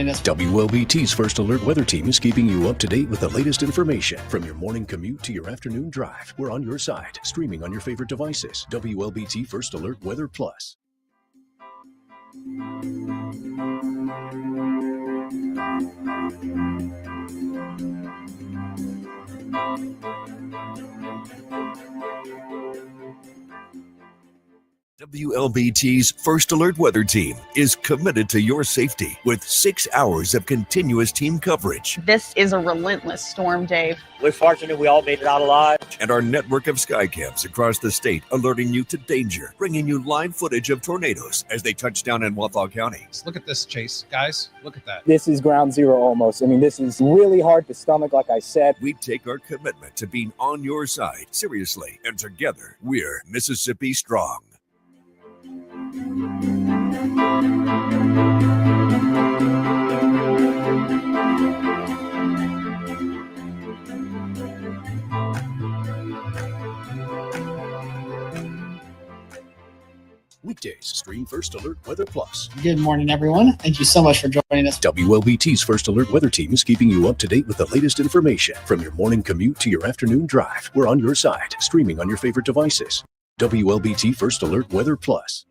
joining us. WLBT's First Alert Weather Team is keeping you up to date with the latest information. From your morning commute to your afternoon drive, we're on your side, streaming on your favorite devices. WLBT First Alert Weather Plus. WLBT's First Alert Weather Team is committed to your safety with 6 hours of continuous team coverage. This is a relentless storm, Dave. We're fortunate we all made it out alive. And our network of sky cams across the state alerting you to danger, bringing you live footage of tornadoes as they touch down in Wathau County. Look at this, Chase. Guys, look at that. This is ground zero almost. I mean, this is really hard to stomach, like I said. We take our commitment to being on your side seriously, and together, we're Mississippi Strong. Weekdays, stream First Alert Weather Plus. Good morning, everyone. Thank you so much for joining us. WLBT's First Alert Weather Team is keeping you up to date with the latest information. From your morning commute to your afternoon drive, we're on your side, streaming on your favorite devices. WLBT First Alert Weather Plus.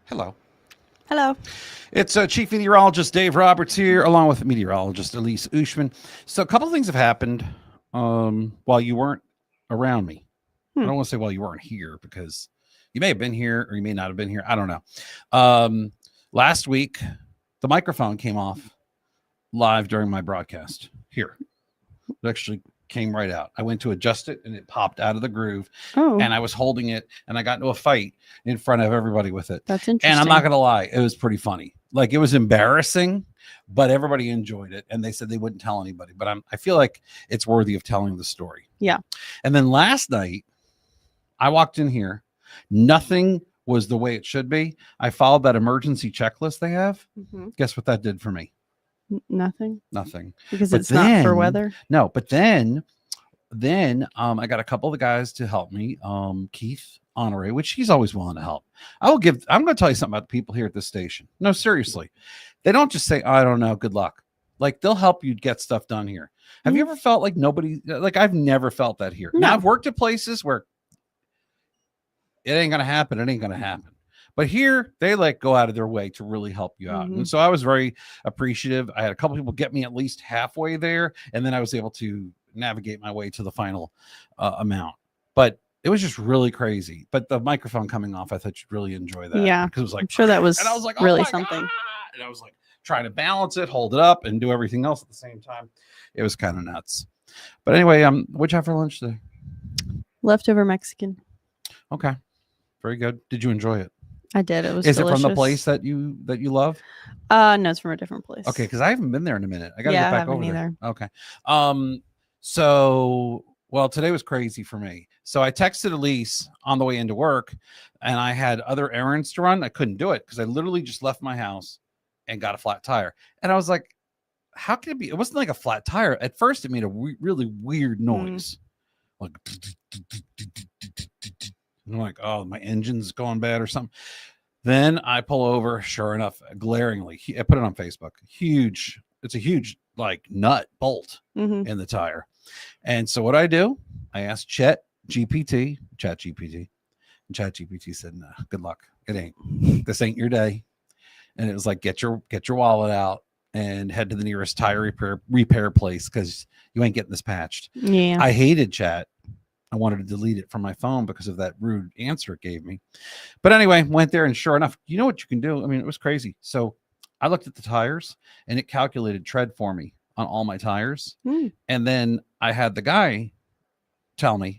Hello. Hello. It's Chief Meteorologist Dave Roberts here, along with meteorologist Elise Ushman. So a couple of things have happened while you weren't around me. I don't want to say while you weren't here, because you may have been here or you may not have been here. I don't know. Last week, the microphone came off live during my broadcast here. It actually came right out. I went to adjust it and it popped out of the groove. And I was holding it and I got into a fight in front of everybody with it. That's interesting. And I'm not going to lie, it was pretty funny. Like, it was embarrassing, but everybody enjoyed it. And they said they wouldn't tell anybody, but I feel like it's worthy of telling the story. Yeah. And then last night I walked in here. Nothing was the way it should be. I followed that emergency checklist they have. Guess what that did for me? Nothing. Because But it's not for weather. No, but then I got a couple of the guys to help me. Keith Honore, which he's always willing to help. I'm going to tell you something about the people here at this station. No, seriously. They don't just say, I don't know, good luck. Like, they'll help you get stuff done here. Have you ever felt like I've never felt that here. No. Now, I've worked at places where it ain't going to happen. It ain't going to happen. But here, they go out of their way to really help you out. And so I was very appreciative. I had a couple people get me at least halfway there, and then I was able to navigate my way to the final amount. But it was just really crazy. But the microphone coming off, I thought you'd really enjoy that. Yeah. Because it was like, I'm sure that was, and I was like, really oh my something. God! And I was like trying to balance it, hold it up, and do everything else at the same time. It was kind of nuts. But anyway, what'd you have for lunch today? Leftover Mexican. Okay. Very good. Did you enjoy it? I did. It was Is delicious. it from the place that you love? No, it's from a different place. Okay, because I haven't been there in a minute. I gotta get back over there. Okay. So today was crazy for me. So I texted Elise on the way into work, and I had other errands to run. I couldn't do it because I literally just left my house and got a flat tire. And I was like, how can it be? It wasn't like a flat tire. At first, it made a really weird noise. Like, and I'm like, oh, my engine's going bad or something. Then I pull over. Sure enough, glaringly, I put it on Facebook. Huge. It's a huge like nut bolt Mhm. in the tire. And so what I do, I asked Chat GPT, and Chat GPT said, "No, good luck. It ain't. This ain't your day." And it was like, get your wallet out and head to the nearest tire repair place because you ain't getting this patched. Yeah. I hated Chat. I wanted to delete it from my phone because of that rude answer it gave me. But anyway, went there and sure enough, you know what you can do? I mean, it was crazy. So I looked at the tires and it calculated tread for me on all my tires. And then I had the guy tell me,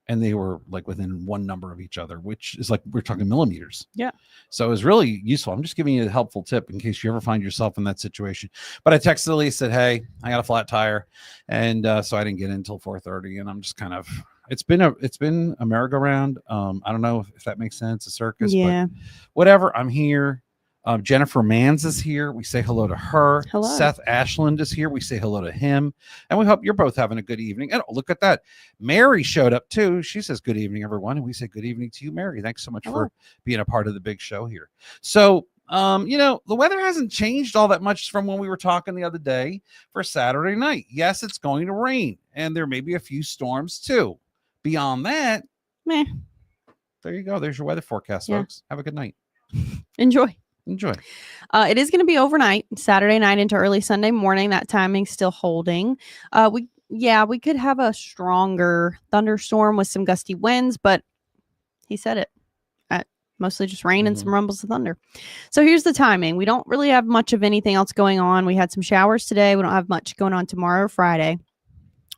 and they were like within one number of each other, which is like, we're talking millimeters. Yeah. So it was really useful. I'm just giving you a helpful tip in case you ever find yourself in that situation. But I texted Elise, said, "Hey, I got a flat tire." And so I didn't get in until 4:30. And I'm just kind of, it's been a merry-go-round. I don't know if that makes sense, a circus, Yeah. but whatever. I'm here. Jennifer Mans is here. We say hello to her. Hello. Seth Ashland is here. We say hello to him. And we hope you're both having a good evening. And look at that. Mary showed up too. She says, "Good evening, everyone." And we say good evening to you, Mary. Thanks so much for being a part of the big show here. So, the weather hasn't changed all that much from when we were talking the other day for Saturday night. Yes, it's going to rain and there may be a few storms too. Beyond that, meh. There you go. There's your weather forecast, folks. Have a good night. Enjoy. It is going to be overnight, Saturday night into early Sunday morning. That timing's still holding. We could have a stronger thunderstorm with some gusty winds, but he said it. Mostly just rain and some rumbles of thunder. So here's the timing. We don't really have much of anything else going on. We had some showers today. We don't have much going on tomorrow or Friday.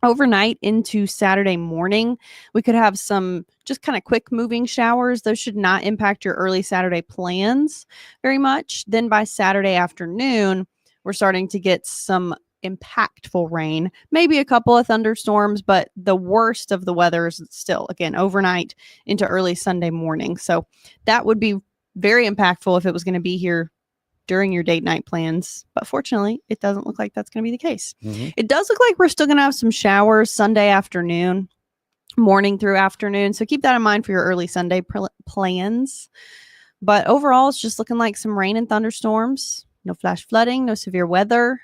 Overnight into Saturday morning, we could have some just kind of quick moving showers. Those should not impact your early Saturday plans very much. Then by Saturday afternoon, we're starting to get some impactful rain, maybe a couple of thunderstorms, but the worst of the weather is still, again, overnight into early Sunday morning. So that would be very impactful if it was going to be here during your date night plans. But fortunately, it doesn't look like that's going to be the case. It does look like we're still going to have some showers Sunday afternoon, morning through afternoon. So keep that in mind for your early Sunday plans. But overall, it's just looking like some rain and thunderstorms. No flash flooding, no severe weather,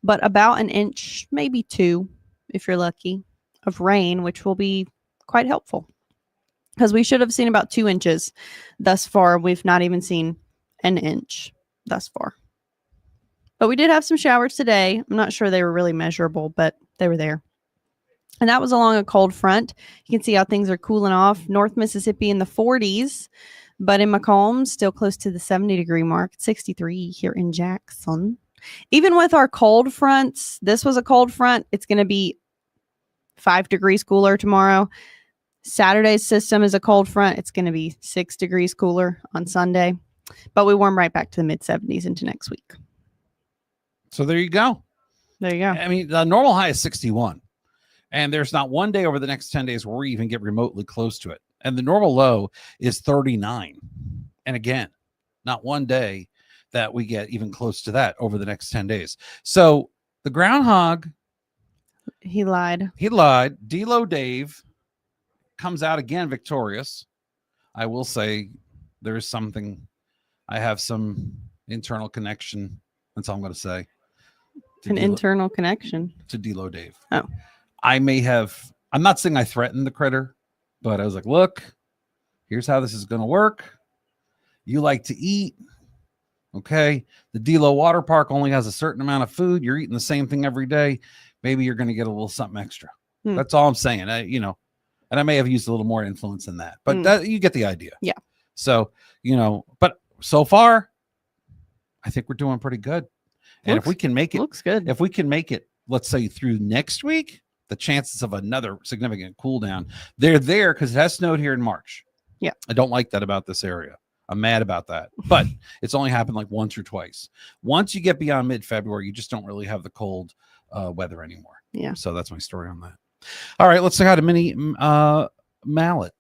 but about an inch, maybe 2, if you're lucky, of rain, which will be quite helpful because we should have seen about 2 inches thus far. We've not even seen an inch thus far. But we did have some showers today. I'm not sure they were really measurable, but they were there. And that was along a cold front. You can see how things are cooling off. North Mississippi in the 40s, but in Macomb, still close to the 70-degree mark. 63 here in Jackson. Even with our cold fronts, this was a cold front. It's going to be 5 degrees cooler tomorrow. Saturday's system is a cold front. It's going to be 6 degrees cooler on Sunday. But we warm right back to the mid-70s into next week. So there you go. There you go. I mean, the normal high is 61. And there's not one day over the next 10 days where we even get remotely close to it. And the normal low is 39. And again, not one day that we get even close to that over the next 10 days. So the groundhog. He lied. D-Lo Dave comes out again victorious. I will say there is something. I have some internal connection. That's all I'm going to say. Internal connection to D-Lo Dave. Oh. I'm not saying I threatened the critter, but I was like, look, here's how this is going to work. You like to eat. Okay. The D-Lo water park only has a certain amount of food. You're eating the same thing every day. Maybe you're going to get a little something extra. That's all I'm saying. And I may have used a little more influence than that, but you get the idea. Yeah. So, but so far, I think we're doing pretty good. And if we can make it, looks good. If we can make it, let's say through next week, the chances of another significant cool down, they're there because it has snowed here in March. Yeah. I don't like that about this area. I'm mad about that, but it's only happened like once or twice. Once you get beyond mid-February, you just don't really have the cold weather anymore. Yeah. So that's my story on that. All right, let's say hi to Minnie Mallet.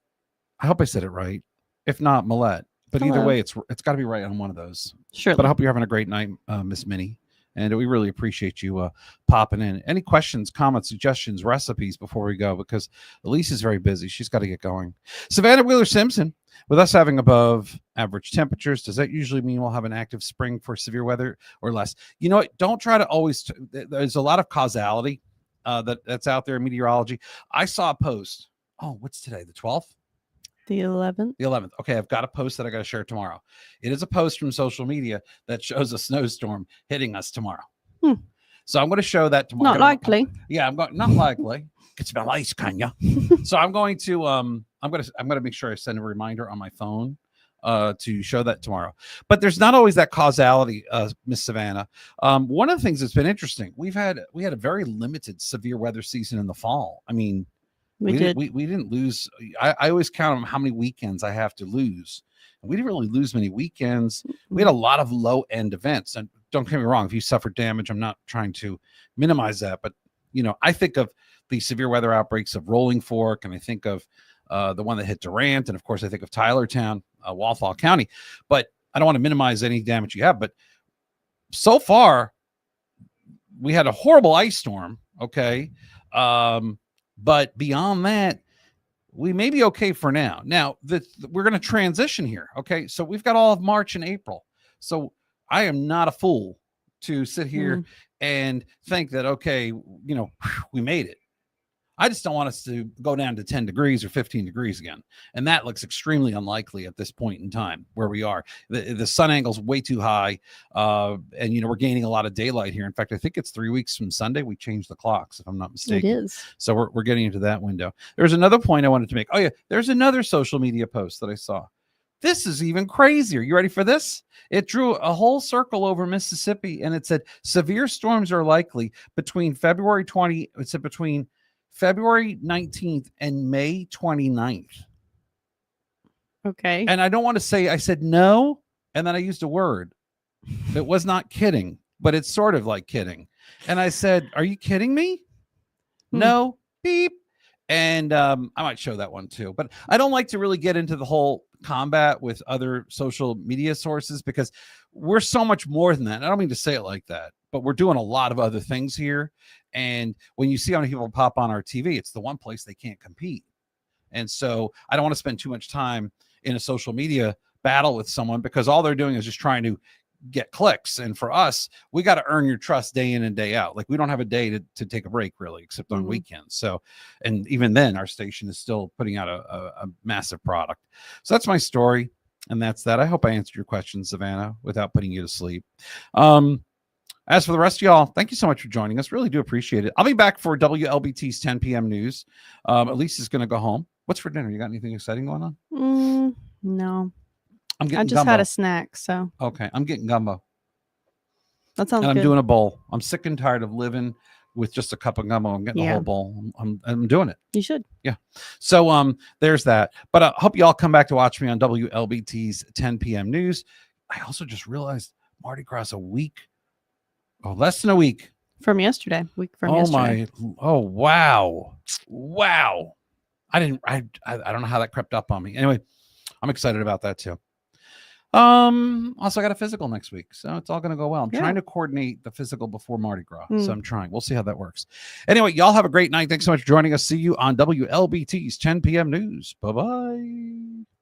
I hope I said it right. If not, Millette. But Hello. Either way, it's got to be right on one of those. Sure. But I hope you're having a great night, Miss Minnie. and we really appreciate you popping in. Any questions, comments, suggestions, recipes before we go? Because Elise is very busy. She's got to get going. Savannah Wheeler Simpson, with us having above average temperatures, does that usually mean we'll have an active spring for severe weather or less? You know what? Don't try to always. There's a lot of causality that's out there in meteorology. I saw a post. Oh, what's today? The 12th? The 11th. The 11th. Okay, I've got a post that I got to share tomorrow. It is a post from social media that shows a snowstorm hitting us tomorrow. So I'm going to show that tomorrow. Not likely. Yeah, I'm going. Not likely. Could smell ice, can ya? So I'm going to. I'm going to make sure I send a reminder on my phone to show that tomorrow. But there's not always that causality, Miss Savannah. One of the things that's been interesting, we had a very limited severe weather season in the fall. I mean. We didn't lose. I always count on how many weekends I have to lose. We didn't really lose many weekends. We had a lot of low end events. And don't get me wrong, if you suffered damage, I'm not trying to minimize that. But, you know, I think of the severe weather outbreaks of Rolling Fork, and I think of the one that hit Durant. And of course, I think of Tylertown, Walthall County. But I don't want to minimize any damage you have. But so far, we had a horrible ice storm. Okay. But beyond that, we may be okay for now. Now, we're going to transition here. Okay. So we've got all of March and April. So I am not a fool to sit here and think that, okay, you know, we made it. I just don't want us to go down to 10 degrees or 15 degrees again. And that looks extremely unlikely at this point in time where we are. The sun angle's way too high. And, you know, we're gaining a lot of daylight here. In fact, I think it's 3 weeks from Sunday. We changed the clocks, if I'm not mistaken. It is. So we're getting into that window. There's another point I wanted to make. Oh, yeah. There's another social media post that I saw. This is even crazier. You ready for this? It drew a whole circle over Mississippi, and it said severe storms are likely between February 19th and May 29th. Okay. And I don't want to say, I said no, and then I used a word. It was not kidding, but it's sort of like kidding. And I said, are you kidding me? No, beep. And I might show that one too. But I don't like to really get into the whole combat with other social media sources because we're so much more than that. I don't mean to say it like that, but we're doing a lot of other things here. And when you see how many people pop on our TV, it's the one place they can't compete. And so I don't want to spend too much time in a social media battle with someone because all they're doing is just trying to get clicks. And for us, we got to earn your trust day in and day out. Like we don't have a day to take a break really, except on weekends. So, and even then our station is still putting out a massive product. So that's my story. And that's that. I hope I answered your question, Savannah, without putting you to sleep. As for the rest of y'all, thank you so much for joining us. Really do appreciate it. I'll be back for WLBT's 10 p.m. news. Elise is going to go home. What's for dinner? You got anything exciting going on? No. I just gumbo. had a snack, so. Okay, I'm getting gumbo. That sounds good. And I'm doing a bowl. I'm sick and tired of living with just a cup of gumbo. I'm getting a whole bowl. I'm doing it. You should. Yeah. So there's that. But I hope you all come back to watch me on WLBT's 10 p.m. news. I also just realized Mardi Gras less than a week from yesterday. Oh wow. I don't know how that crept up on me. Anyway, I'm excited about that too. Also got a physical next week, so it's all going to go well. I'm trying to coordinate the physical before Mardi Gras, so I'm trying. We'll see how that works. Anyway, y'all have a great night. Thanks so much for joining us. See you on WLBT's 10 p.m. news. Bye-bye.